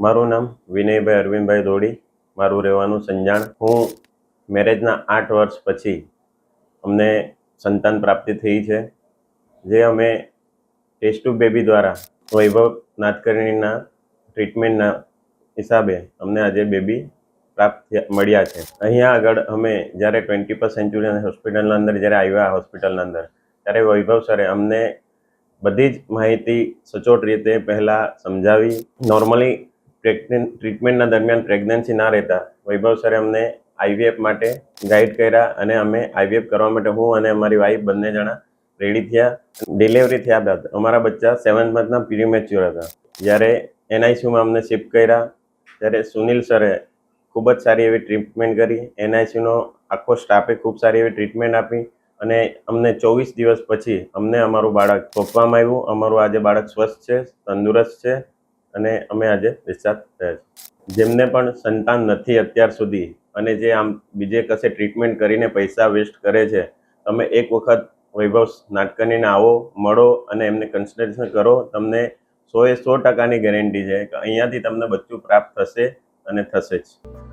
મારું નામ વિનયભાઈ અરવિંદભાઈ દોડી, મારું રહેવાનું સંજાણ. હું મેરેજના 8 વર્ષ પછી અમને સંતાન પ્રાપ્તિ થઈ છે, જે અમે ટેસ્ટ ટ્યુબ બેબી દ્વારા વૈભવ નાથકર્ણીના ટ્રીટમેન્ટના હિસાબે અમને આજે બેબી પ્રાપ્ત મળ્યા છે. અહીંયા આગળ અમે જ્યારે 21st સેન્ચુરી હોસ્પિટલના અંદર જ્યારે આવ્યા હોસ્પિટલના અંદર, ત્યારે વૈભવ સરે અમને બધી જ માહિતી સચોટ રીતે પહેલાં સમજાવી. નોર્મલી ટ્રીટમેન્ટના દરમિયાન પ્રેગ્નન્સી ના રહેતા વૈભવ સરે અમને આઈવીએફ માટે ગાઈડ કર્યા અને અમે આઈવીએફ કરવા માટે હું અને અમારી વાઈફ બંને જણા રેડી થયા. ડિલિવરી થયા બાદ અમારા બચ્ચા 7th મંથના પ્રીમેચ્યોર હતા. જ્યારે એનઆઈસીયુમાં અમને શિફ્ટ કર્યા ત્યારે સુનિલ સરે ખૂબ જ સારી એવી ટ્રીટમેન્ટ કરી. એનઆઈસીયુનો આખો સ્ટાફે ખૂબ સારી એવી ટ્રીટમેન્ટ આપી અને અમને 24 દિવસ પછી અમને અમારું બાળક સોંપવામાં આવ્યું. અમારું આજે બાળક સ્વસ્થ છે, તંદુરસ્ત છે અને અમે આજે ડિસ્ચાર્જ થયા છે. જેમને પણ સંતાન નથી અત્યાર સુધી અને જે આમ બીજે કશે ટ્રીટમેન્ટ કરીને પૈસા વેસ્ટ કરે છે, તમે એક વખત વૈભવ નાથકર્ણીને આવો, મળો અને એમને કન્સલ્ટેશન કરો. તમને 100% ગેરંટી છે કે અહીંયાથી તમને બચ્ચું પ્રાપ્ત થશે અને થશે જ.